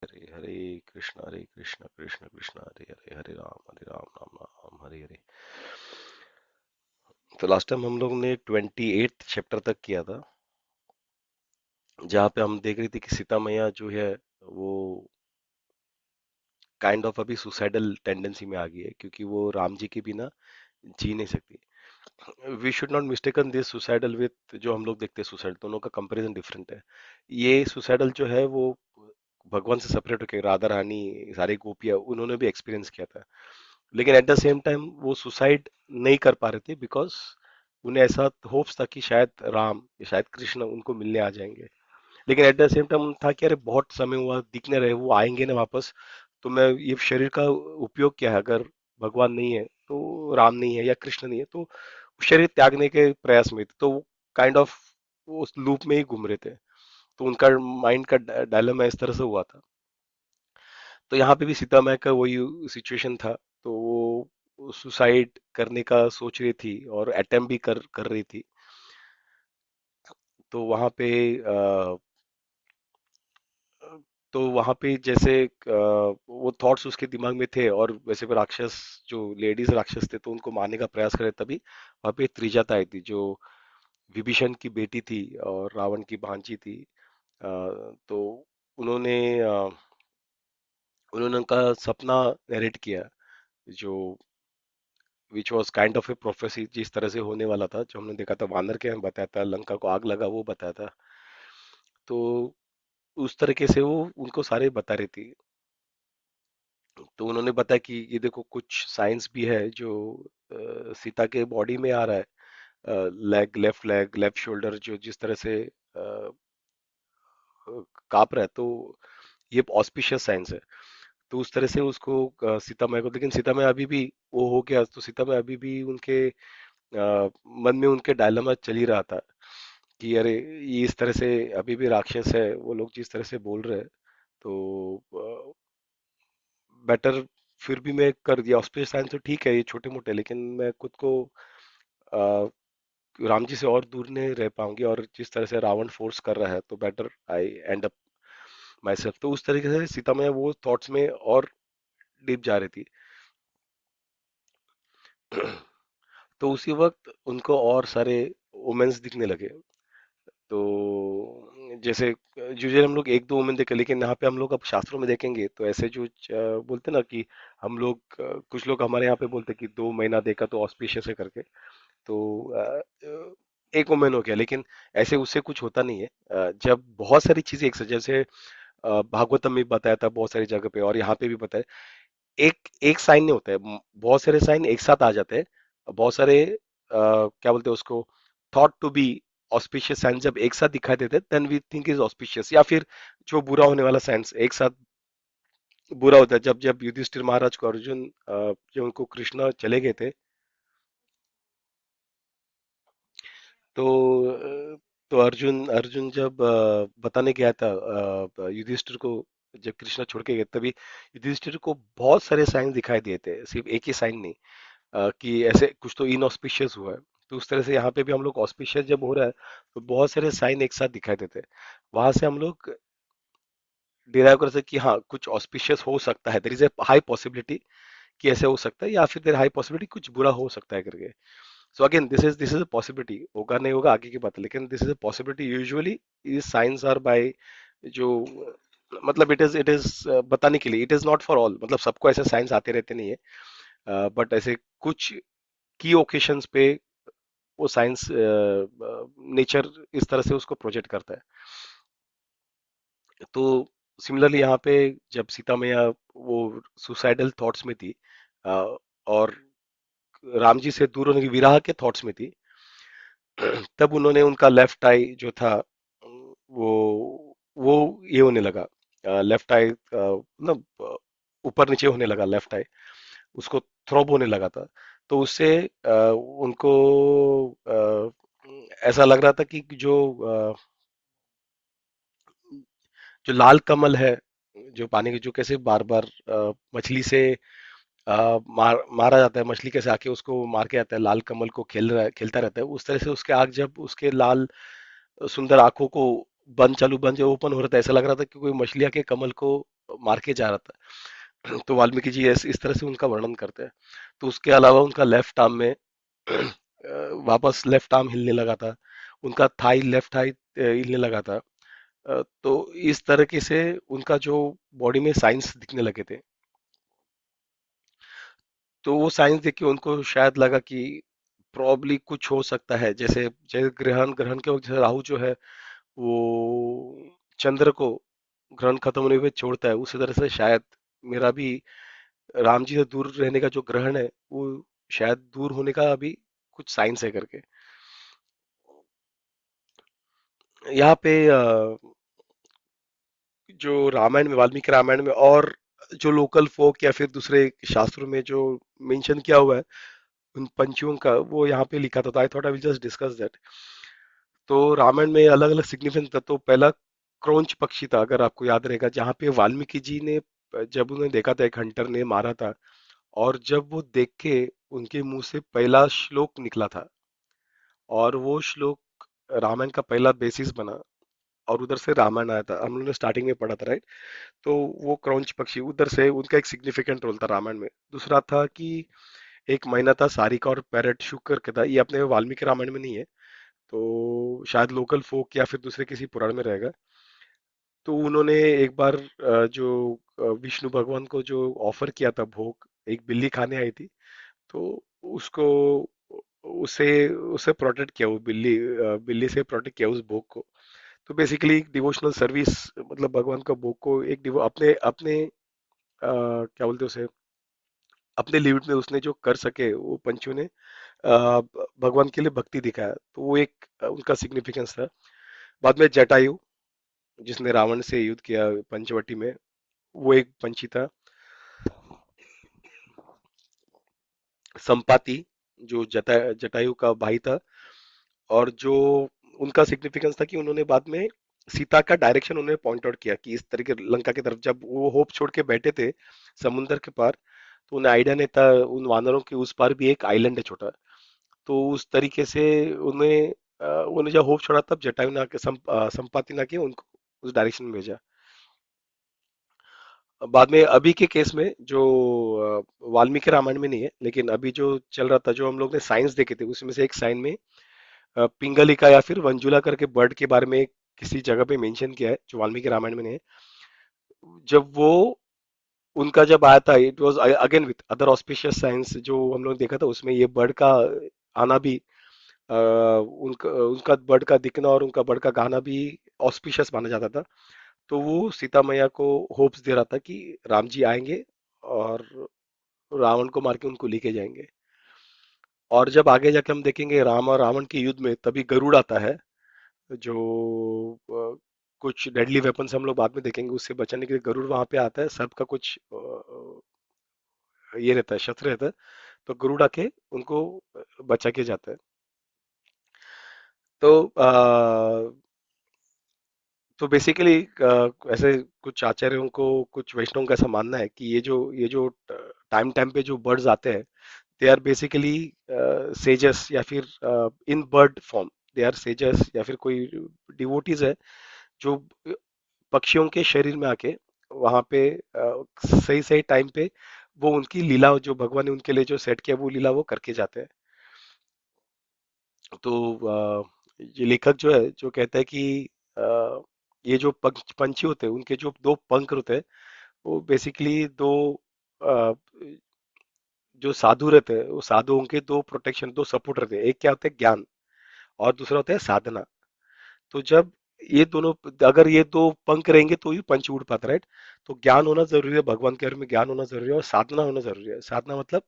हरे हरे कृष्ण कृष्ण कृष्ण हरे हरे हरे राम राम राम हरे हरे। तो last time हम लोग ने 28th चैप्टर तक किया था, जहाँ पे हम देख रहे थे कि सीता मैया जो है वो काइंड ऑफ अभी सुसाइडल टेंडेंसी में आ गई है, क्योंकि वो राम जी के बिना जी नहीं सकती। We should not mistaken this suicidal with जो हम लोग देखते हैं सुसाइड, दोनों का कंपैरिजन डिफरेंट है। ये सुसाइडल जो है वो भगवान से सेपरेट होकर राधा रानी सारी गोपियां उन्होंने भी एक्सपीरियंस किया था, लेकिन एट द सेम टाइम वो सुसाइड नहीं कर पा रहे थे बिकॉज उन्हें ऐसा होप्स था कि शायद राम या शायद कृष्ण उनको मिलने आ जाएंगे। लेकिन एट द सेम टाइम था कि अरे बहुत समय हुआ दिखने रहे, वो आएंगे ना वापस, तो मैं ये शरीर का उपयोग क्या है अगर भगवान नहीं है, तो राम नहीं है या कृष्ण नहीं है, तो शरीर त्यागने के प्रयास में थे। तो काइंड ऑफ उस लूप में ही घूम रहे थे। तो उनका माइंड का डायलेमा इस तरह से हुआ था। तो यहाँ पे भी सीता मैया का वही सिचुएशन था। तो वो सुसाइड करने का सोच रही थी और अटेम्प्ट भी कर कर रही थी। तो वहां पे तो वहां पे जैसे वो थॉट्स उसके दिमाग में थे, और वैसे भी राक्षस जो लेडीज राक्षस थे तो उनको मारने का प्रयास करे, तभी वहां पे त्रिजटा आई थी जो विभीषण की बेटी थी और रावण की भांजी थी। तो उन्होंने उन्होंने उनका सपना नरेट किया, जो which was kind of A prophecy, जिस तरह से होने वाला था, जो हमने देखा था वानर के में बताया था, लंका को आग लगा वो बताया था। तो उस तरीके से वो उनको सारे बता रही थी। तो उन्होंने बताया कि ये देखो कुछ साइंस भी है जो सीता के बॉडी में आ रहा है, लेग लेफ्ट शोल्डर जो जिस तरह से कांप रहा है, तो ये ऑस्पिशियस साइंस है। तो उस तरह से उसको सीता मैया को, लेकिन सीता मैया अभी भी वो हो गया, तो सीता मैया अभी भी उनके मन में उनके डायलेमा चल ही रहा था कि अरे ये इस तरह से अभी भी राक्षस है, वो लोग जिस तरह से बोल रहे हैं, तो बेटर फिर भी मैं कर दिया ऑस्पिशियस साइंस, तो ठीक है ये छोटे मोटे, लेकिन मैं खुद को अ, राम जी से और दूर नहीं रह पाऊंगी, और जिस तरह से रावण फोर्स कर रहा है तो better I and up my self. तो उस तरीके से सीता मैया वो थॉट्स में और डीप जा रही थी। तो उसी वक्त उनको और सारे वुमेन्स दिखने लगे। तो जैसे यूजुअली हम लोग एक दो वुमेन देखे, लेकिन यहाँ पे हम लोग अब शास्त्रों में देखेंगे तो ऐसे जो बोलते ना कि हम लोग कुछ लोग हमारे यहाँ पे बोलते कि 2 महीना देखा तो ऑस्पिशियस है करके। तो एक वुमेन हो गया, लेकिन ऐसे उससे कुछ होता नहीं है। जब बहुत सारी चीजें एक साथ, जैसे भागवतम में बताया था बहुत सारी जगह पे, और यहाँ पे भी बताया, एक एक साइन नहीं होता है, बहुत सारे साइन एक साथ आ जाते हैं। बहुत सारे क्या बोलते हैं उसको, thought to be auspicious signs जब एक साथ दिखाई देते हैं then we think is auspicious, या फिर जो बुरा होने वाला साइंस एक साथ बुरा होता है। जब जब युधिष्ठिर महाराज को अर्जुन जब उनको कृष्णा चले गए थे, तो तो अर्जुन अर्जुन जब बताने गया था युधिष्ठिर को, जब कृष्णा छोड़ के गए तभी युधिष्ठिर को बहुत सारे साइन दिखाई दिए थे, सिर्फ एक ही साइन नहीं, कि ऐसे कुछ तो इनऑस्पिशियस हुआ है। तो उस तरह से यहाँ पे भी हम लोग ऑस्पिशियस जब हो रहा है तो बहुत सारे साइन एक साथ दिखाई देते हैं। वहां से हम लोग डिराइव कर सकते कि हाँ कुछ ऑस्पिशियस हो सकता है, there is a high possibility कि ऐसे हो सकता है, या फिर देर हाई पॉसिबिलिटी कुछ बुरा हो सकता है करके। So again this is a possibility, होगा नहीं होगा आगे की बात है, लेकिन this is a possibility. Usually ये साइंस आर बाय जो मतलब इट इज बताने के लिए, it is not for all, मतलब सबको ऐसे साइंस आते रहते नहीं है, बट ऐसे कुछ की ओकेशंस पे वो साइंस नेचर इस तरह से उसको प्रोजेक्ट करता है। तो सिमिलरली यहाँ पे जब सीता मैया वो सुसाइडल थॉट्स में थी, और राम जी से दूर होने की विराह के थॉट्स में थी, तब उन्होंने उनका लेफ्ट आई जो था वो वो ये होने लगा, लेफ्ट आई मतलब ऊपर नीचे होने लगा लेफ्ट आई, उसको थ्रॉब होने लगा था। तो उससे उनको ऐसा लग रहा था कि जो लाल कमल है, जो पानी की जो कैसे बार बार मछली से मारा जाता है, मछली कैसे आके उसको मार के आता है, लाल कमल को खेलता रहता है, उस तरह से उसके आग जब उसके लाल सुंदर आंखों को बंद चालू बंद जो ओपन हो रहा था, ऐसा लग रहा था कि कोई मछली आके कमल को मार के जा रहा था। तो वाल्मीकि जी इस तरह से उनका वर्णन करते हैं। तो उसके अलावा उनका लेफ्ट आर्म में वापस लेफ्ट आर्म हिलने लगा था, उनका थाई लेफ्ट थाई हिलने लगा था। तो इस तरीके से उनका जो बॉडी में साइंस दिखने लगे थे। तो वो साइंस देख के उनको शायद लगा कि प्रॉब्ली कुछ हो सकता है, जैसे जैसे ग्रहण ग्रहण के वक्त जैसे राहु जो है वो चंद्र को ग्रहण खत्म होने पे छोड़ता है, उसी तरह से शायद मेरा भी राम जी से दूर रहने का जो ग्रहण है वो शायद दूर होने का अभी कुछ साइंस है करके। यहाँ पे जो रामायण में, वाल्मीकि रामायण में, और जो लोकल फोक या फिर दूसरे शास्त्रों में जो मेंशन किया हुआ है उन पंछियों का, वो यहाँ पे लिखा था। तो I thought I will just discuss that. तो रामायण में अलग अलग सिग्निफिकेंस था। तो पहला क्रौंच पक्षी था, अगर आपको याद रहेगा, जहाँ पे वाल्मीकि जी ने जब उन्हें देखा था, एक हंटर ने मारा था, और जब वो देख के उनके मुंह से पहला श्लोक निकला था, और वो श्लोक रामायण का पहला बेसिस बना, और उधर से रामायण आया था, हम लोगों ने स्टार्टिंग में पढ़ा था, राइट। तो वो क्रौंच पक्षी उधर से उनका एक सिग्निफिकेंट रोल था रामायण में। दूसरा था कि एक महीना था सारिका और पैरट शुक्र का था, ये अपने वाल्मीकि रामायण में नहीं है, तो शायद लोकल फोक या फिर दूसरे किसी पुराण में रहेगा। तो उन्होंने एक बार जो विष्णु भगवान को जो ऑफर किया था भोग, एक बिल्ली खाने आई थी, तो उसको उसे उसे प्रोटेक्ट किया, वो बिल्ली बिल्ली से प्रोटेक्ट किया उस भोग को। तो बेसिकली डिवोशनल सर्विस, मतलब भगवान का भोग को एक अपने अपने क्या बोलते हैं उसे, अपने लिमिट में उसने जो कर सके वो पंचों ने भगवान के लिए भक्ति दिखाया, तो वो एक उनका सिग्निफिकेंस था। बाद में जटायु, जिसने रावण से युद्ध किया पंचवटी में, वो एक पंछी था। संपाति, जो जटायु का भाई था, और जो उनका सिग्निफिकेंस था कि उन्होंने बाद में सीता का डायरेक्शन उन्होंने पॉइंट आउट किया कि इस तरीके लंका की तरफ, जब वो होप छोड़ के बैठे थे समुंदर के पार, तो उन्हें आइडिया नहीं था उन वानरों के उस पार भी एक आइलैंड है छोटा। तो उस तरीके से उन्हें उन्हें जब होप छोड़ा, तब जटायु ने आके संपाति ने आके उनको उस डायरेक्शन में भेजा। बाद में अभी के केस में जो वाल्मीकि रामायण में नहीं है, लेकिन अभी जो चल रहा था, जो हम लोग ने साइंस देखे थे, उसमें से एक साइन में पिंगलिका या फिर वंजुला करके बर्ड के बारे में किसी जगह पे मेंशन किया है, जो वाल्मीकि रामायण में नहीं है। जब वो उनका जब आया था, it was again with other auspicious science, जो हम लोग ने देखा था उसमें ये बर्ड का आना भी, उनका उनका बर्ड का दिखना और उनका बर्ड का गाना भी ऑस्पिशियस माना जाता था। तो वो सीता मैया को होप्स दे रहा था कि राम जी आएंगे और रावण को मार के उनको लेके जाएंगे। और जब आगे जाके हम देखेंगे राम और रावण के युद्ध में, तभी गरुड़ आता है, जो कुछ डेडली वेपन्स हम लोग बाद में देखेंगे, उससे बचने के लिए गरुड़ वहां पे आता है, सबका कुछ ये रहता है, शस्त्र रहता है। तो गरुड़ आके उनको बचा के जाता है। तो तो बेसिकली ऐसे कुछ आचार्यों को, कुछ वैष्णवों का ऐसा मानना है कि ये जो टाइम टाइम पे जो बर्ड्स आते हैं, दे आर बेसिकली सेजस, या फिर in bird form they are sages, या फिर कोई डिवोटीज है जो पक्षियों के शरीर में आके वहां पे सही सही टाइम पे वो उनकी लीला, जो भगवान ने उनके लिए जो सेट किया, वो लीला वो करके जाते हैं। तो ये लेखक जो है, जो कहता है कि अ, ये जो पंछी होते हैं, उनके जो दो पंख होते हैं, वो बेसिकली दो अ, जो साधु रहते हैं, वो साधुओं के दो प्रोटेक्शन, दो सपोर्ट रहते हैं। एक क्या होता है, ज्ञान, और दूसरा होता है साधना। तो जब ये दोनों, अगर ये दो पंख रहेंगे तो ही पंछ उड़ पाता, राइट। तो ज्ञान होना जरूरी है, भगवान के बारे में ज्ञान होना जरूरी है, और साधना होना जरूरी है। साधना मतलब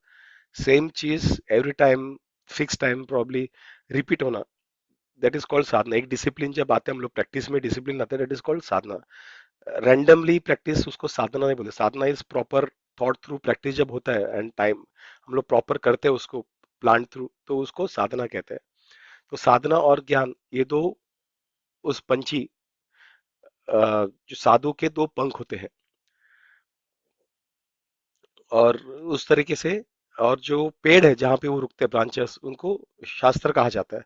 सेम चीज every time, fix time probably repeat होना, दैट इज कॉल्ड साधना। एक डिसिप्लिन जब आते हैं, हम लोग प्रैक्टिस में डिसिप्लिन आते हैं, that is called sadhana. Randomly practice उसको साधना नहीं बोलते। Sadhana is proper thought through practice जब होता है, एंड टाइम हम लोग प्रॉपर करते हैं उसको प्लान थ्रू, तो उसको साधना कहते हैं। तो साधना और ज्ञान, ये दो उस पंछी, जो साधु के दो पंख होते हैं, और उस तरीके से, और जो पेड़ है जहाँ पे वो रुकते हैं, ब्रांचेस, उनको शास्त्र कहा जाता है।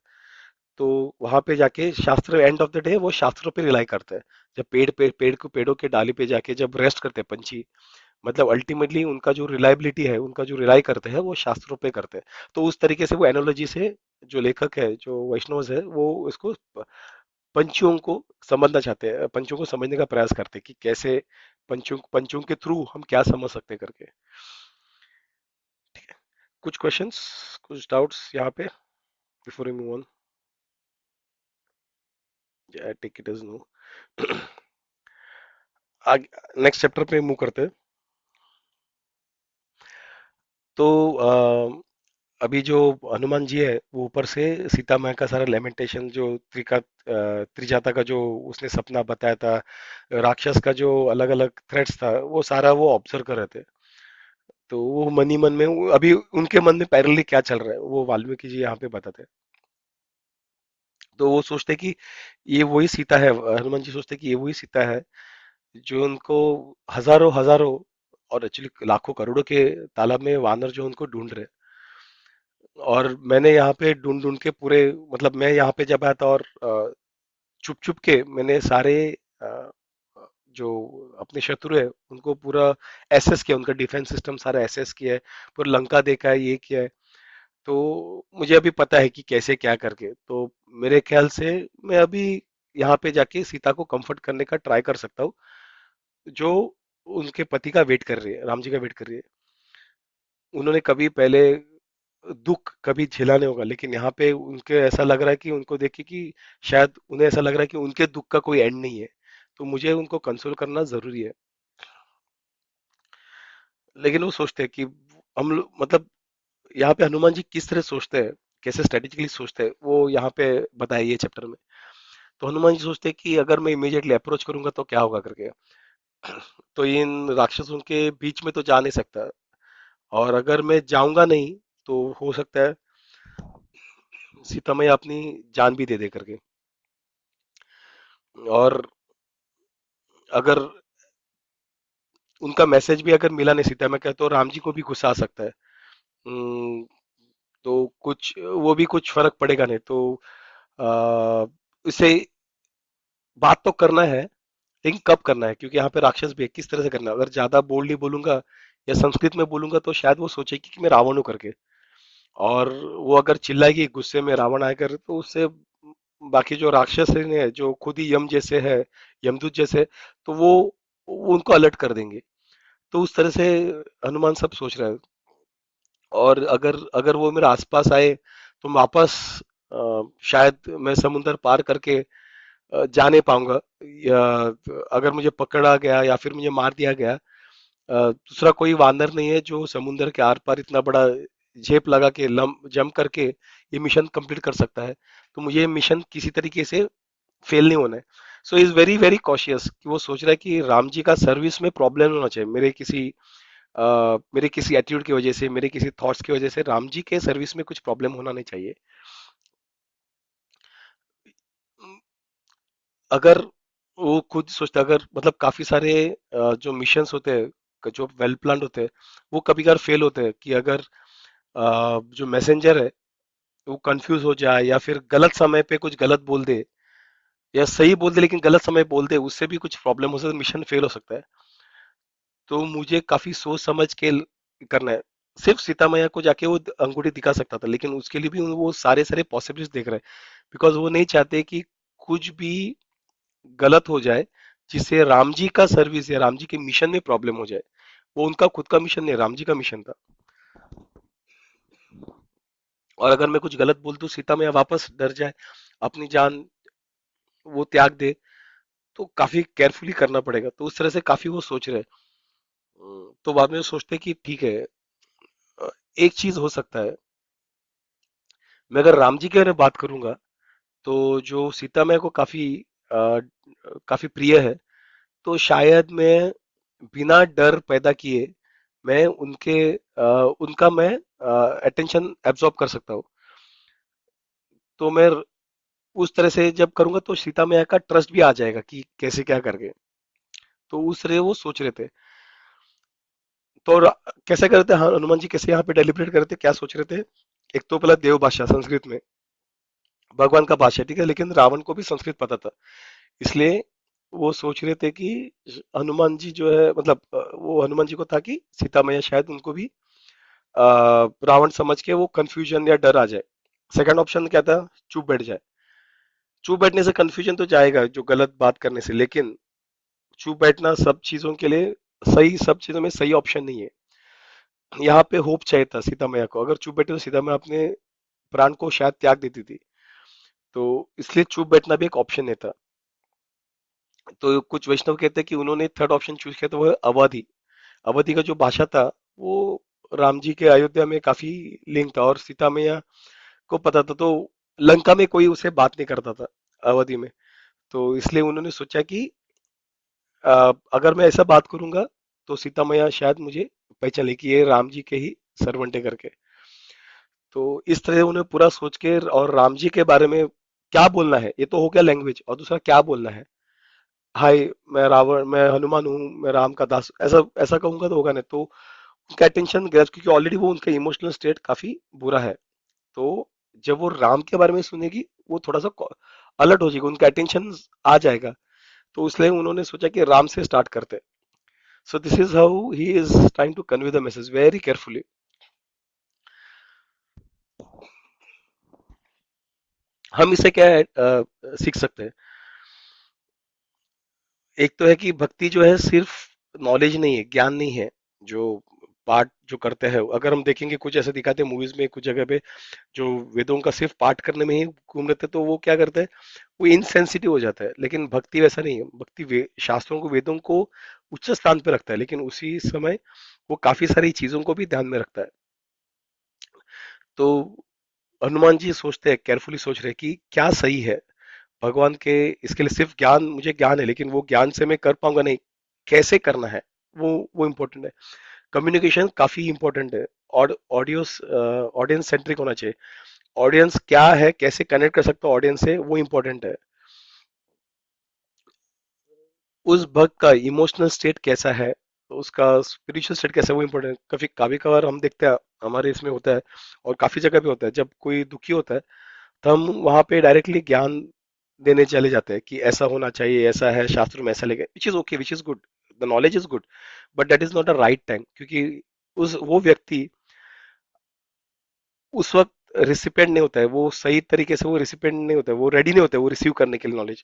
तो वहां पे जाके शास्त्र, एंड ऑफ द डे वो शास्त्रों पे रिलाई करते हैं। जब पेड़ों के डाली पे जाके जब रेस्ट करते हैं पंछी, मतलब अल्टीमेटली उनका जो रिलायबिलिटी है, उनका जो रिलाई करते हैं वो शास्त्रों पे करते हैं। तो उस तरीके से वो एनोलॉजी से जो लेखक है, जो वैष्णव है, वो इसको पंछियों को समझना चाहते हैं, पंछियों को समझने का प्रयास करते हैं कि कैसे पंछियों के थ्रू हम क्या समझ सकते हैं करके। कुछ क्वेश्चंस, कुछ डाउट्स यहाँ पे before we move on? I take it as no. आगे नेक्स्ट चैप्टर पे मूव करते हैं। तो अभी जो हनुमान जी है वो ऊपर से सीता माँ का सारा लेमेंटेशन, जो त्रिजाता का जो उसने सपना बताया था, राक्षस का जो अलग अलग थ्रेट्स था, वो सारा वो ऑब्जर्व कर रहे थे। तो वो मन ही मन में अभी उनके मन में पैरेलली क्या चल रहा है वो वाल्मीकि जी यहाँ पे बताते हैं। तो वो सोचते कि ये वही सीता है, हनुमान जी सोचते कि ये वही सीता है जो उनको हजारों हजारों और एक्चुअली लाखों करोड़ों के तालाब में वानर जो उनको ढूंढ रहे। और मैंने यहाँ पे ढूंढ ढूंढ के पूरे, मतलब मैं यहाँ पे जब आया था और चुप चुप के मैंने सारे अ, जो अपने शत्रु है उनको पूरा एसेस किया, उनका डिफेंस सिस्टम सारा एसेस किया है, पूरा लंका देखा है, ये किया है। तो मुझे अभी पता है कि कैसे क्या करके, तो मेरे ख्याल से मैं अभी यहाँ पे जाके सीता को कंफर्ट करने का ट्राई कर सकता हूँ, जो उनके पति का वेट कर रही है, राम जी का वेट कर रही है। उन्होंने कभी पहले दुख कभी झेला नहीं होगा, लेकिन यहाँ पे उनके ऐसा लग रहा है कि उनको देख के कि शायद उन्हें ऐसा लग रहा है कि उनके दुख का कोई एंड नहीं है। तो मुझे उनको कंसोल करना जरूरी है। लेकिन वो सोचते हैं कि मतलब यहाँ पे हनुमान जी किस तरह सोचते हैं, कैसे स्ट्रेटेजिकली सोचते हैं, वो यहाँ पे बताया ये चैप्टर में। तो हनुमान जी सोचते हैं कि अगर मैं इमीडिएटली अप्रोच करूंगा तो क्या होगा करके। तो इन राक्षसों के बीच में तो जा नहीं सकता, और अगर मैं जाऊंगा नहीं तो हो सकता है सीता मैया अपनी जान भी दे दे करके। और अगर उनका मैसेज भी अगर मिला नहीं सीता, मैं कहता हूँ राम जी को भी गुस्सा आ सकता है। हम्म, तो कुछ वो भी कुछ फर्क पड़ेगा नहीं। तो इसे बात तो करना है, लेकिन कब करना है, क्योंकि यहाँ पे राक्षस भी है, किस तरह से करना है। अगर ज्यादा बोल्डली बोलूंगा या संस्कृत में बोलूंगा तो शायद वो सोचेगी कि मैं रावण हूं करके, और वो अगर चिल्लाएगी गुस्से में रावण आकर, तो उससे बाकी जो राक्षस है जो खुद ही यम जैसे है, यमदूत जैसे, तो वो उनको अलर्ट कर देंगे। तो उस तरह से हनुमान सब सोच रहे हैं। और अगर अगर वो मेरे आसपास आए तो मैं वापस शायद मैं समुंदर पार करके जा नहीं पाऊंगा, या अगर मुझे पकड़ा गया या फिर मुझे मार दिया गया, दूसरा कोई वानर नहीं है जो समुंदर के आर पार इतना बड़ा झेप लगा के लम जंप करके ये मिशन कंप्लीट कर सकता है। तो मुझे ये मिशन किसी तरीके से फेल नहीं होना है। So is very very cautious कि वो सोच रहा है कि राम जी का सर्विस में प्रॉब्लम नहीं होना चाहिए, मेरे किसी एटीट्यूड की वजह से, मेरे किसी थॉट्स की वजह से राम जी के सर्विस में कुछ प्रॉब्लम होना नहीं चाहिए। अगर वो खुद सोचता, अगर मतलब काफी सारे जो मिशंस होते हैं जो वेल प्लान्ड होते हैं, वो कभी कभार फेल होते हैं कि अगर जो मैसेंजर है वो कंफ्यूज हो जाए या फिर गलत समय पे कुछ गलत बोल दे, या सही बोल दे लेकिन गलत समय बोल दे, उससे भी कुछ प्रॉब्लम हो सकता है, मिशन फेल हो सकता है। तो मुझे काफी सोच समझ के करना है। सिर्फ सीता मैया को जाके वो अंगूठी दिखा सकता था, लेकिन उसके लिए भी वो सारे सारे पॉसिबिलिटीज देख रहे हैं, बिकॉज वो नहीं चाहते कि कुछ भी गलत हो जाए जिससे राम जी का सर्विस या राम जी के मिशन में प्रॉब्लम हो जाए। वो उनका खुद का मिशन नहीं, राम जी का मिशन था। और अगर मैं कुछ गलत बोल दूं, सीता मैया वापस डर जाए, अपनी जान वो त्याग दे, तो काफी केयरफुली करना पड़ेगा। तो उस तरह से काफी वो सोच रहे हैं। तो बाद में वो सोचते हैं कि ठीक है, अ, एक चीज हो सकता है, मैं अगर राम जी के बारे में बात करूंगा तो जो सीता मैया को काफी प्रिय है, तो शायद मैं बिना डर पैदा किए मैं उनका मैं अटेंशन एब्जॉर्ब कर सकता हूँ। तो मैं उस तरह से जब करूंगा तो सीता मैया का ट्रस्ट भी आ जाएगा कि कैसे क्या करके। तो उस तरह वो सोच रहे थे। तो कैसे कर रहे थे, हाँ, हनुमान जी कैसे यहाँ पे डेलिब्रेट कर रहे थे, क्या सोच रहे थे। एक तो पहला देव भाषा संस्कृत में, भगवान का भाषा, ठीक है, लेकिन रावण को भी संस्कृत पता था। इसलिए वो सोच रहे थे कि हनुमान जी जो है, मतलब वो हनुमान जी को था कि सीता मैया शायद उनको भी अ, रावण समझ के वो कंफ्यूजन या डर आ जाए। सेकंड ऑप्शन क्या था? चुप बैठ जाए। चुप बैठने से कंफ्यूजन तो जाएगा जो गलत बात करने से, लेकिन चुप बैठना सब चीजों के लिए सही, सब चीजों में सही ऑप्शन नहीं है। यहाँ पे होप चाहिए था सीता मैया को, अगर चुप बैठे तो सीता मैया अपने प्राण को शायद त्याग देती थी। तो इसलिए चुप बैठना भी एक ऑप्शन नहीं था। तो कुछ वैष्णव कहते हैं कि उन्होंने थर्ड ऑप्शन चूज किया, तो वह अवधि। अवधि का जो भाषा था वो राम जी के अयोध्या में काफी लिंक था, और सीता मैया को पता था, तो लंका में कोई उसे बात नहीं करता था अवधि में। तो इसलिए उन्होंने सोचा कि अगर मैं ऐसा बात करूंगा तो सीता मैया शायद मुझे पहचान ले कि ये राम जी के ही सर्वेंट है करके। तो इस तरह उन्हें पूरा सोच के, और राम जी के बारे में क्या बोलना है, ये तो हो गया लैंग्वेज, और दूसरा क्या बोलना है। हाय, मैं रावण, मैं हनुमान हूँ, मैं राम का दास, ऐसा ऐसा कहूंगा तो होगा नहीं। तो उनका अटेंशन ग्रैब, क्योंकि ऑलरेडी वो उनका इमोशनल स्टेट काफी बुरा है। तो जब वो राम के बारे में सुनेगी, वो थोड़ा सा अलर्ट हो जाएगी, उनका अटेंशन आ जाएगा। तो इसलिए उन्होंने सोचा कि राम से स्टार्ट करते। So this is how he is trying to convey the message very carefully. हम इसे क्या है, सीख सकते हैं? एक तो है कि भक्ति जो है सिर्फ नॉलेज नहीं है, ज्ञान नहीं है। जो पाठ जो करते हैं, अगर हम देखेंगे कुछ ऐसे दिखाते हैं मूवीज में कुछ जगह पे, जो वेदों का सिर्फ पाठ करने में ही घूम लेते हैं, तो वो क्या करते हैं, वो इनसेंसिटिव हो जाता है। लेकिन भक्ति वैसा नहीं है। भक्ति शास्त्रों को, वेदों को उच्च स्थान पे रखता है, लेकिन उसी समय वो काफी सारी चीजों को भी ध्यान में रखता है। तो हनुमान जी सोचते हैं, केयरफुली सोच रहे हैं कि क्या सही है भगवान के। इसके लिए सिर्फ ज्ञान, मुझे ज्ञान है, लेकिन वो ज्ञान से मैं कर पाऊंगा नहीं, कैसे करना है, वो इम्पोर्टेंट है। कम्युनिकेशन काफी इंपॉर्टेंट है। और ऑडियंस, ऑडियंस सेंट्रिक होना चाहिए। ऑडियंस क्या है, कैसे कनेक्ट कर सकता हूँ ऑडियंस से, वो इंपॉर्टेंट है। उस भक्त का इमोशनल स्टेट कैसा है, तो उसका स्पिरिचुअल स्टेट कैसा है, वो इंपॉर्टेंट है। कभी कभार हम देखते हैं, हमारे इसमें होता है, और काफी जगह पे होता है, जब कोई दुखी होता है तो हम वहां पे डायरेक्टली ज्ञान देने चले जाते हैं कि ऐसा होना चाहिए, ऐसा है शास्त्र में, ऐसा लिखा है, which is okay, which is good, the knowledge is good, but that is not a right time, क्योंकि उस वो व्यक्ति उस वक्त रिसिपेंट नहीं होता है, वो सही तरीके से वो रिसिपेंट नहीं होता है, वो रेडी नहीं होता है वो रिसीव करने के लिए नॉलेज।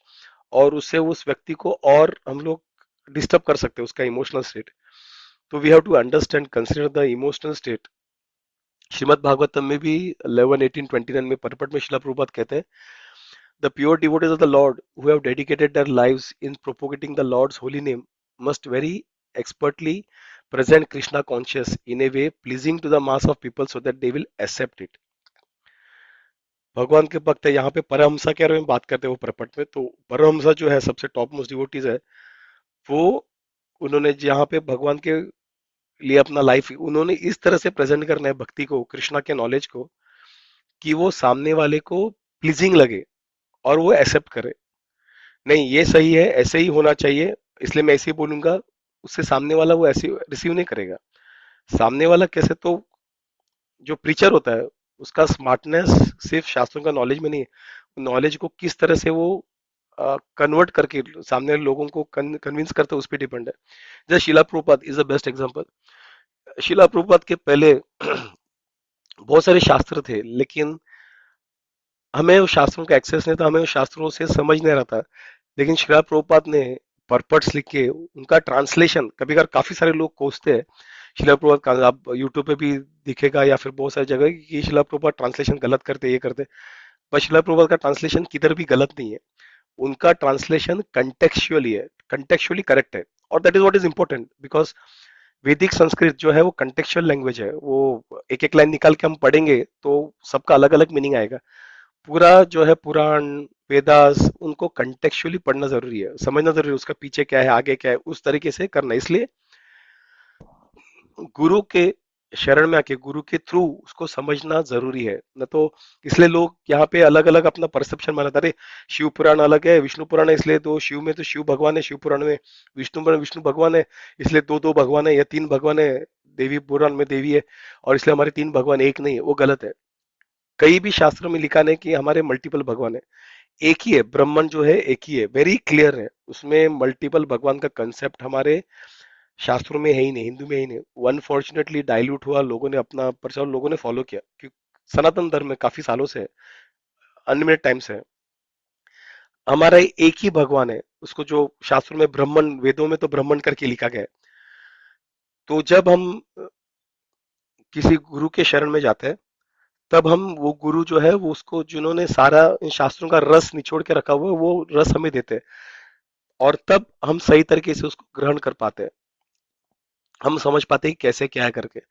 और उससे उस व्यक्ति को और हम लोग डिस्टर्ब कर सकते हैं उसका इमोशनल स्टेट। तो we have to understand, consider the emotional state. Srimad Bhagavatam में भी 11:18-29 में परपट में शिला प्रभुपाद कहते हैं, the pure devotees of the Lord who have dedicated their lives in propagating the Lord's holy name must very expertly present krishna conscious in a way pleasing to the mass of people so that they will accept it। भगवान के भक्त है, यहाँ पे परमहंसा के बारे में बात करते हैं वो परपट में। तो परमहंसा जो है सबसे टॉप मोस्ट डिवोटीज है, वो उन्होंने जहाँ पे भगवान के लिए अपना लाइफ उन्होंने इस तरह से प्रेजेंट करना है भक्ति को, कृष्णा के नॉलेज को, कि वो सामने वाले को प्लीजिंग लगे और वो एक्सेप्ट करे। नहीं, ये सही है, ऐसे ही होना चाहिए, इसलिए मैं ऐसे ही बोलूंगा। उससे सामने वाला वो ऐसे रिसीव नहीं करेगा। सामने वाला कैसे, तो जो प्रीचर होता है उसका स्मार्टनेस सिर्फ शास्त्रों का नॉलेज में नहीं है, नॉलेज को किस तरह से वो कन्वर्ट करके सामने वाले लोगों को कन्विंस करते हैं, उस पर डिपेंड है। जैसे शिला Prabhupada is the best example. शिला प्रभुपाद के पहले बहुत सारे शास्त्र थे, लेकिन हमें उस शास्त्रों का एक्सेस नहीं था, हमें उस शास्त्रों से समझ नहीं रहा था। लेकिन शिला प्रभुपाद ने परपर्ट्स लिख के उनका ट्रांसलेशन, कभी कभार काफी सारे लोग कोसते हैं शिला प्रभुपाद का, आप यूट्यूब पे भी दिखेगा या फिर बहुत सारी जगह कि शिला प्रभुपाद ट्रांसलेशन गलत करते, ये करते। पर शिला प्रभुपाद का ट्रांसलेशन किधर भी गलत नहीं है। उनका ट्रांसलेशन कंटेक्चुअली है, कंटेक्चुअली करेक्ट है। और that is what is important, because वैदिक संस्कृत जो है वो कंटेक्चुअल लैंग्वेज है। वो एक एक लाइन निकाल के हम पढ़ेंगे तो सबका अलग अलग मीनिंग आएगा। पूरा जो है पुराण, वेदास, उनको कंटेक्चुअली पढ़ना जरूरी है, समझना जरूरी है, उसका पीछे क्या है, आगे क्या है, उस तरीके से करना। इसलिए गुरु के शरण में आके, गुरु के थ्रू उसको समझना जरूरी है, न तो। इसलिए लोग यहाँ पे अलग अलग अपना परसेप्शन बनाते, अरे शिव पुराण अलग है, विष्णु पुराण है, इसलिए दो, शिव में तो शिव भगवान है शिव पुराण में, विष्णु पुराण विष्णु भगवान है, इसलिए दो दो भगवान है या तीन भगवान है, देवी पुराण में देवी है, और इसलिए हमारे तीन भगवान एक नहीं है, वो गलत है। कई भी शास्त्रों में लिखा नहीं कि हमारे मल्टीपल भगवान है। एक ही है, ब्रह्मन जो है एक ही है, वेरी क्लियर है। उसमें मल्टीपल भगवान का कंसेप्ट हमारे शास्त्रों में है ही नहीं, हिंदू में ही नहीं। अनफॉर्चुनेटली डाइल्यूट हुआ, लोगों ने अपना प्रचार, लोगों ने फॉलो किया, क्योंकि सनातन धर्म में काफी सालों से है, अनलिमिटेड टाइम से है। हमारा एक ही भगवान है, उसको जो शास्त्रों में ब्राह्मण, वेदों में तो ब्राह्मण करके लिखा गया है। तो जब हम किसी गुरु के शरण में जाते हैं, तब हम वो गुरु जो है वो उसको, जिन्होंने सारा इन शास्त्रों का रस निचोड़ के रखा हुआ है, वो रस हमें देते हैं। और तब हम सही तरीके से उसको ग्रहण कर पाते हैं, हम समझ पाते हैं कि कैसे क्या है करके।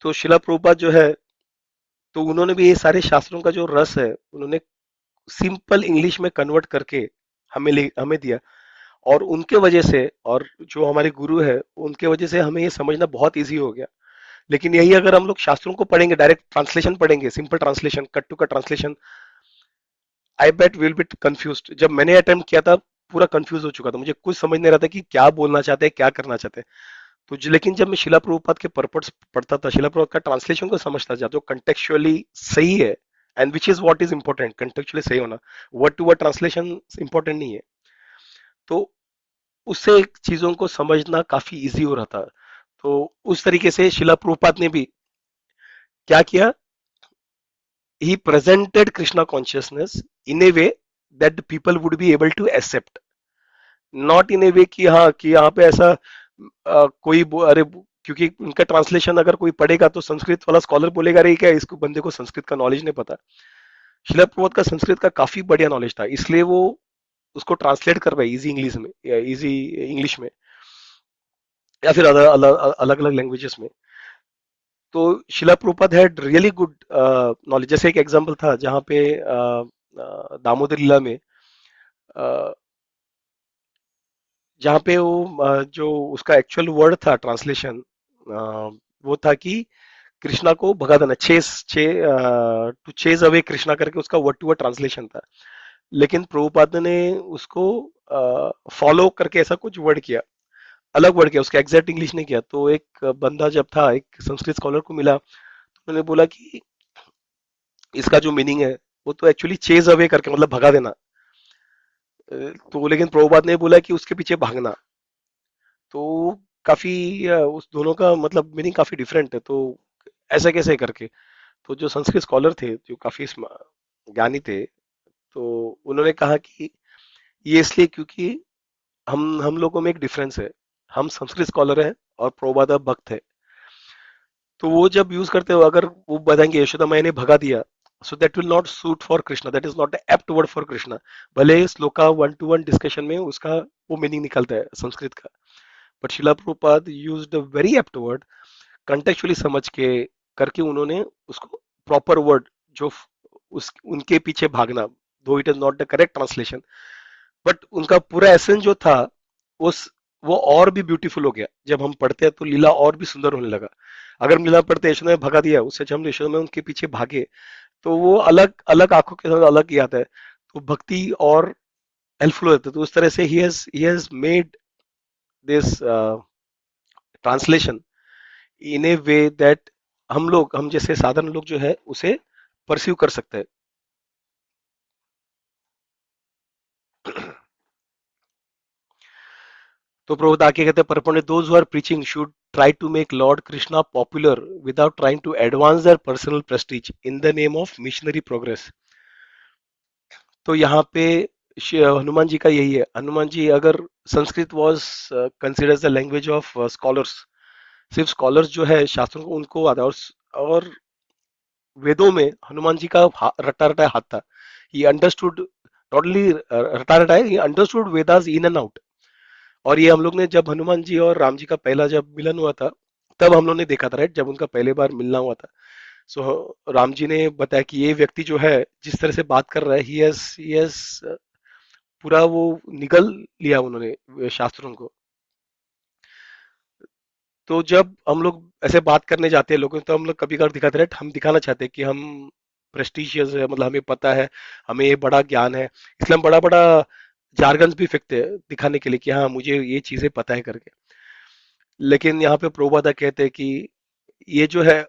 तो शिला प्रभुपाद जो है, तो उन्होंने भी ये सारे शास्त्रों का जो रस है, उन्होंने सिंपल इंग्लिश में कन्वर्ट करके हमें दिया। और उनके वजह से, और जो हमारे गुरु है उनके वजह से हमें ये समझना बहुत इजी हो गया। लेकिन यही अगर हम लोग शास्त्रों को पढ़ेंगे, डायरेक्ट ट्रांसलेशन पढ़ेंगे, simple translation, cut to cut translation, I bet will be confuse. जब मैंने अटेम्प्ट किया था, पूरा कंफ्यूज हो चुका था, मुझे कुछ समझ नहीं रहा था कि क्या बोलना चाहते हैं, क्या करना चाहते हैं। लेकिन जब मैं शिला प्रभुपाद के पर्पट्स पढ़ता था, शिला प्रभुपाद का ट्रांसलेशन को समझता था, जो कंटेक्चुअली सही है, and which is what is important, contextually सही होना, word to word translation important नहीं है। तो उससे चीजों को समझना काफी इजी हो रहा था। तो उस तरीके से शिला प्रभुपाद ने भी क्या किया, he presented Krishna consciousness in a way that the people would be able to accept, not in a way कि हाँ, कि यहाँ पे ऐसा अरे, क्योंकि उनका ट्रांसलेशन अगर कोई पढ़ेगा तो संस्कृत वाला स्कॉलर बोलेगा, रे क्या इसको बंदे को संस्कृत का नॉलेज नहीं पता। शिला प्रभुपाद का संस्कृत का काफी बढ़िया नॉलेज था, इसलिए वो उसको ट्रांसलेट कर पाए इजी इंग्लिश में, या इजी इंग्लिश में, या फिर अलग अलग अलग अलग लैंग्वेजेस में। तो शिला Prabhupada had really good knowledge. जैसे एक एग्जांपल था जहाँ पे दामोदर लीला में, अ, जहाँ पे वो जो उसका एक्चुअल वर्ड था ट्रांसलेशन, वो था कि कृष्णा को भगा देना, टू चेज अवे कृष्णा करके उसका वर्ड टू वर्ड ट्रांसलेशन था। लेकिन प्रभुपाद ने उसको फॉलो करके ऐसा कुछ वर्ड किया, अलग वर्ड किया, उसका एग्जैक्ट इंग्लिश नहीं किया। तो एक बंदा जब था, एक संस्कृत स्कॉलर को मिला, तो उन्होंने बोला कि इसका जो मीनिंग है वो तो एक्चुअली चेज अवे करके, मतलब भगा देना। तो लेकिन प्रभुपाद ने बोला कि उसके पीछे भागना। तो काफी उस दोनों का मतलब मीनिंग काफी डिफरेंट है। तो ऐसा कैसे करके, तो जो संस्कृत स्कॉलर थे, जो काफी ज्ञानी थे, तो उन्होंने कहा कि ये इसलिए क्योंकि हम लोगों में एक डिफरेंस है, हम संस्कृत स्कॉलर हैं और प्रभुपाद भक्त है। तो वो जब यूज करते हो, अगर वो बताएंगे यशोदा मैंने भगा दिया, so that will not suit for Krishna, that is not apt word for Krishna. भले shloka one to one discussion में उसका वो मीनिंग निकलता है संस्कृत का, but Shila Prabhupada used a very apt word, contextually समझ के करके उन्होंने उसको प्रॉपर वर्ड, जो उस उनके पीछे भागना, दो it is not the correct translation, but उनका पूरा एसेंस जो था, उस वो और भी ब्यूटीफुल हो गया। जब हम पढ़ते हैं तो लीला और भी सुंदर होने लगा। अगर हम लीला पढ़ते यशोदा में भगा दिया, उससे जब हम यशोदा में उनके पीछे भागे, तो वो अलग अलग आंखों के साथ अलग ही आता है। तो भक्ति और हेल्पफुल होता है। तो उस तरह से he has made this translation in A way that हम जैसे साधारण लोग जो है उसे परस्यू कर सकते हैं। तो प्रभुपाद आके कहते हैं, परपने those who are preaching should try to make Lord Krishna popular without trying to advance their personal prestige in the name of missionary progress। तो यहाँ पे हनुमान जी का यही है। हनुमान जी, अगर Sanskrit was considers the language of scholars, सिर्फ स्कॉलर्स जो है शास्त्रों को उनको आता है, और वेदों में हनुमान जी का रटा रटा हाथ था। ही अंडरस्टूड, नॉट ओनली रटा रटा है, he understood Vedas in and out. और ये हम लोग ने, जब हनुमान जी और राम जी का पहला जब मिलन हुआ था, तब हम लोग ने देखा था, राइट, जब उनका पहले बार मिलना हुआ था। सो राम जी ने बताया कि ये व्यक्ति जो है, जिस तरह से बात कर रहा है, ही हैज पूरा वो निगल लिया उन्होंने शास्त्रों को। तो जब हम लोग ऐसे बात करने जाते हैं लोगों, तो हम लोग कभी कभार दिखाते हैं, हम दिखाना चाहते हैं कि हम प्रेस्टिशियस है, मतलब हमें पता है, हमें ये बड़ा ज्ञान है, इसलिए हम बड़ा बड़ा जार्गन्स भी फेंकते हैं दिखाने के लिए कि हाँ मुझे ये चीजें पता है करके। लेकिन यहाँ पे प्रोबादा कहते हैं कि ये जो है,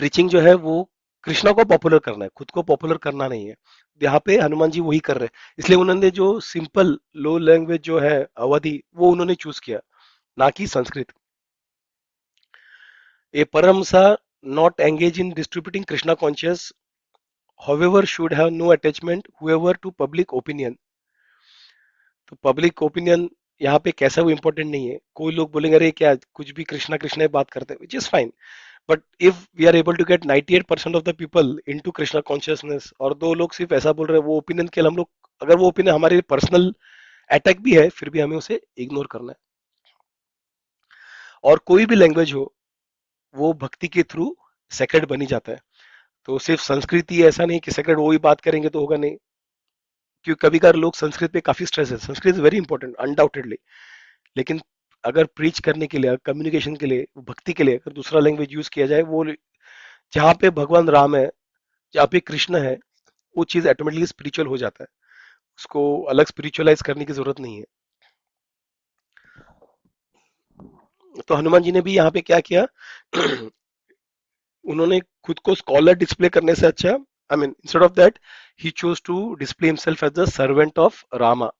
प्रीचिंग जो है वो कृष्णा को पॉपुलर करना है, खुद को पॉपुलर करना नहीं है। यहाँ पे हनुमान जी वही कर रहे हैं, इसलिए उन्होंने जो सिंपल लो लैंग्वेज जो है अवधि वो उन्होंने चूज किया, ना कि संस्कृत। ए परमसा not engage in distributing Krishna conscious, however, should have no attachment whoever to public opinion। तो पब्लिक ओपिनियन यहाँ पे कैसा वो इंपॉर्टेंट नहीं है। कोई लोग बोलेंगे अरे क्या कुछ भी कृष्णा कृष्णा बात करते हैं, which is fine, but if we are able to get 98% of the people into Krishna consciousness, और दो लोग सिर्फ ऐसा बोल रहे हैं वो ओपिनियन के लिए हम लोग, अगर वो ओपिनियन हमारे पर्सनल अटैक भी है फिर भी हमें उसे इग्नोर करना है। और कोई भी लैंग्वेज हो वो भक्ति के थ्रू सेक्रेड बनी जाता है। तो सिर्फ संस्कृति ऐसा नहीं कि सेक्रेड वो ही बात करेंगे तो होगा नहीं, क्योंकि कभी कभार लोग संस्कृत पे काफी स्ट्रेस है, Sanskrit is very important undoubtedly, लेकिन अगर प्रीच करने के लिए, कम्युनिकेशन के लिए, भक्ति के लिए अगर दूसरा लैंग्वेज यूज किया जाए, वो जहाँ पे भगवान राम है, जहाँ पे कृष्ण है, वो चीज ऑटोमेटिकली स्पिरिचुअल हो जाता है, उसको अलग स्पिरिचुअलाइज करने की जरूरत नहीं है। तो हनुमान जी ने भी यहाँ पे क्या किया, उन्होंने खुद को स्कॉलर डिस्प्ले करने से अच्छा, I mean instead of that he chose to display himself as the servant of Rama.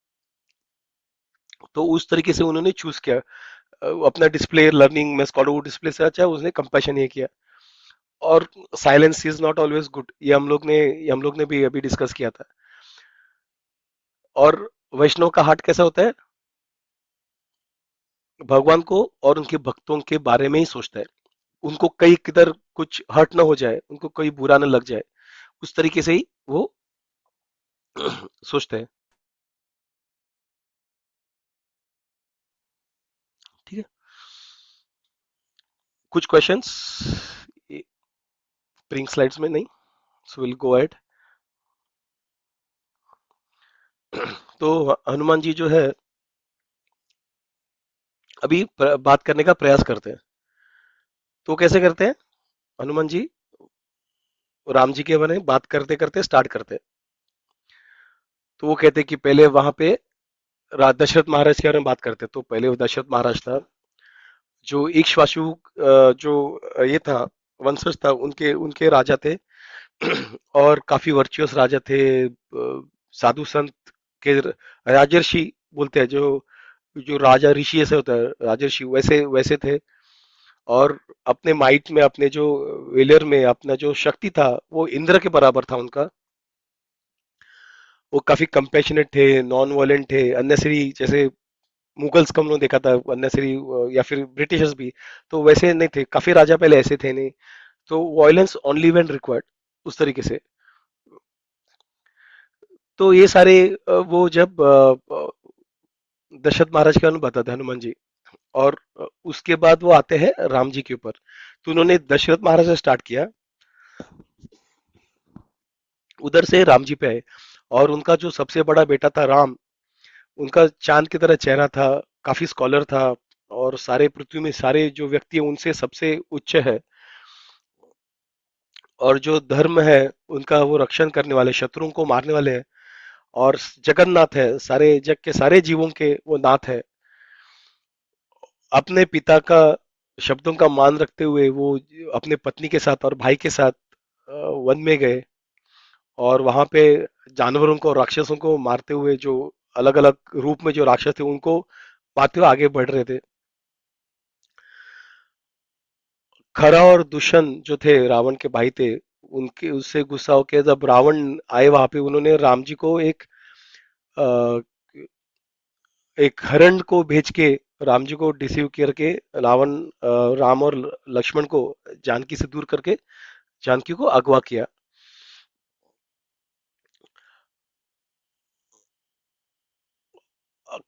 तो उस तरीके से उन्होंने चूज किया अपना डिस्प्ले, लर्निंग में स्कॉलर वो डिस्प्ले से अच्छा उसने कंपैशन ये किया। और silence is not always good, ये हम लोग ने भी अभी डिस्कस किया था। और वैष्णव का हार्ट कैसा होता है, भगवान को और उनके भक्तों के बारे में ही सोचता है, उनको कहीं किधर कुछ हर्ट ना हो जाए, उनको कोई बुरा ना लग जाए, उस तरीके से ही वो सोचते हैं। ठीक है, कुछ क्वेश्चंस प्रिंट स्लाइड्स में नहीं, सो विल गो अहेड। तो हनुमान जी जो है अभी बात करने का प्रयास करते हैं। तो कैसे करते हैं हनुमान जी, राम जी के बारे में बात करते करते स्टार्ट करते हैं। तो वो कहते हैं कि पहले वहां पे दशरथ महाराज के बारे में बात करते हैं। तो पहले वो दशरथ महाराज था, जो इक्ष्वाकु जो ये था, वंशज था, उनके उनके राजा थे। और काफी वर्चुअस राजा थे, साधु संत के राजर्षि बोलते हैं, जो जो राजा ऋषि ऐसे होता है, राजर्षि वैसे वैसे थे। और अपने माइट में, अपने जो वेलियर में, अपना जो शक्ति था वो इंद्र के बराबर था उनका। वो काफी कंपेशनेट थे, नॉन वायलेंट थे, अननेसरी, जैसे मुगल्स का हम लोग देखा था अननेसरी, या फिर ब्रिटिशर्स भी, तो वैसे नहीं थे। काफी राजा पहले ऐसे थे नहीं, तो वायलेंस ओनली व्हेन रिक्वायर्ड, उस तरीके से। तो ये सारे वो जब दशरथ महाराज के बारे में बताते हैं हनुमान जी, और उसके बाद वो आते हैं राम जी के ऊपर। तो उन्होंने दशरथ महाराज से स्टार्ट किया, उधर से राम जी पे आए। और उनका जो सबसे बड़ा बेटा था राम, उनका चांद की तरह चेहरा था, काफी स्कॉलर था, और सारे पृथ्वी में सारे जो व्यक्ति हैं उनसे सबसे उच्च है। और जो धर्म है उनका, वो रक्षण करने वाले, शत्रुओं को मारने वाले हैं। और जगन्नाथ है, सारे जग के सारे जीवों के वो नाथ है। अपने पिता का शब्दों का मान रखते हुए वो अपने पत्नी के साथ और भाई के साथ वन में गए, और वहां पे जानवरों को, राक्षसों को मारते हुए, जो अलग अलग रूप में जो राक्षस थे उनको पाते हुए आगे बढ़ रहे थे। खरा और दुष्यंत जो थे, रावण के भाई थे, उनके उससे गुस्सा होकर जब रावण आए वहां पे, उन्होंने राम जी को अ, एक हरण को भेज के राम जी को डिसीव करके, राम और लक्ष्मण को जानकी से दूर करके जानकी को अगवा किया।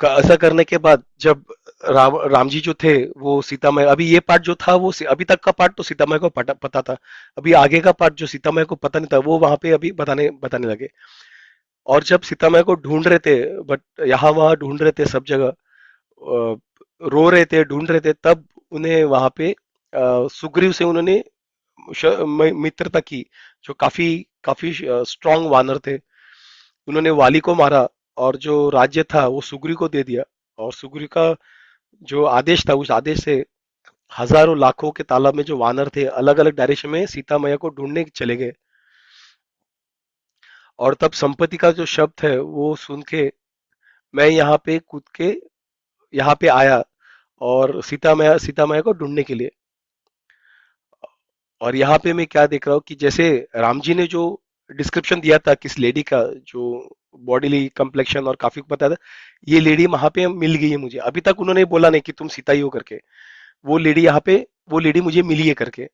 ऐसा करने के बाद जब राम जी जो थे वो सीता मैया, अभी ये पार्ट जो था वो अभी तक का पार्ट तो सीता मैया को पता था। अभी आगे का पार्ट जो सीता मैया को पता नहीं था, वो वहां पे अभी बताने बताने लगे। और जब सीता मैया को ढूंढ रहे थे, बट यहाँ वहां ढूंढ रहे थे सब जगह, रो रहे थे, ढूंढ रहे थे, तब उन्हें वहां पे सुग्रीव से उन्होंने मित्रता की, जो काफी काफी स्ट्रांग वानर थे। उन्होंने वाली को मारा, और जो राज्य था वो सुग्रीव को दे दिया। और सुग्रीव का जो आदेश था, उस आदेश से हजारों लाखों के तालाब में जो वानर थे अलग अलग डायरेक्शन में सीता मैया को ढूंढने चले गए। और तब संपत्ति का जो शब्द है वो सुन के मैं यहाँ पे कूद के यहाँ पे आया, और सीता मैया को ढूंढने के लिए। और यहाँ पे मैं क्या देख रहा हूँ कि जैसे राम जी ने जो डिस्क्रिप्शन दिया था किस लेडी का, जो बॉडीली कम्प्लेक्शन और काफी पता था, ये लेडी वहां पे मिल गई है मुझे। अभी तक उन्होंने बोला नहीं कि तुम सीता ही हो करके। वो लेडी यहाँ पे, वो लेडी मुझे मिली है करके।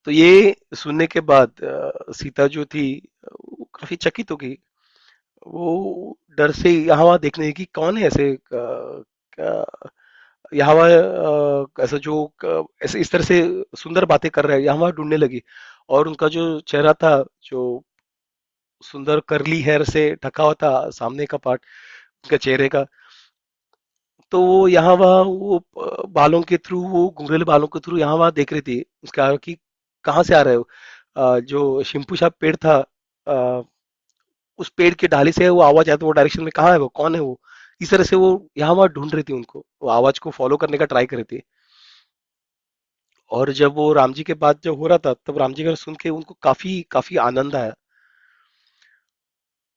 तो ये सुनने के बाद सीता जो थी वो काफी चकित हो गई। वो डर से यहाँ वहां देखने लगी कौन है ऐसे यहाँ वहाँ ऐसा जो ऐसे इस तरह से सुंदर बातें कर रहा है, यहाँ वहाँ ढूंढने लगी। और उनका जो चेहरा था, जो सुंदर करली हेयर से ढका हुआ था सामने का पार्ट उनका चेहरे का, तो वो यहाँ वहाँ वो बालों के थ्रू, वो घुंघरेले बालों के थ्रू यहाँ वहाँ देख रही थी। उसके आगे कि कहाँ से आ रहे हो। जो शिम्पू सा पेड़ था, अ, उस पेड़ की डाली से वो आवाज आती, वो डायरेक्शन में कहाँ है, वो कौन है वो। इस तरह से वो यहाँ वहाँ ढूंढ रही थी उनको, वो आवाज को फॉलो करने का ट्राई कर रही थी। और जब वो राम जी के बाद जब हो रहा था, तब राम जी का सुन के उनको काफी काफी आनंद आया।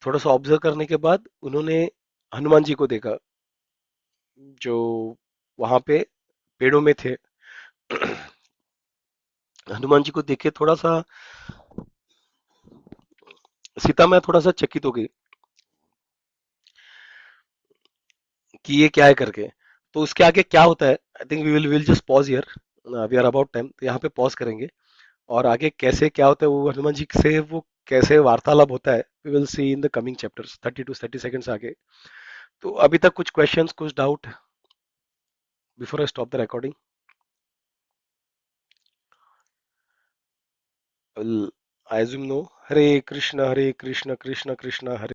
थोड़ा सा ऑब्जर्व करने के बाद उन्होंने हनुमान जी को देखा, जो वहां पे पेड़ों में थे। हनुमान जी को देखे थोड़ा सा सीता मैं थोड़ा सा चकित हो गई कि ये क्या है करके। तो उसके आगे क्या होता है, I think we will just pause here, we are about time, तो यहाँ पे पॉज करेंगे। और आगे कैसे क्या होता है वो हनुमान जी से वो कैसे वार्तालाप होता है, we will see in the coming chapters 30 to 30 seconds आगे। तो अभी तक कुछ क्वेश्चंस, कुछ doubt before I stop the recording? I assume no. Hare Krishna Krishna Krishna Krishna Hare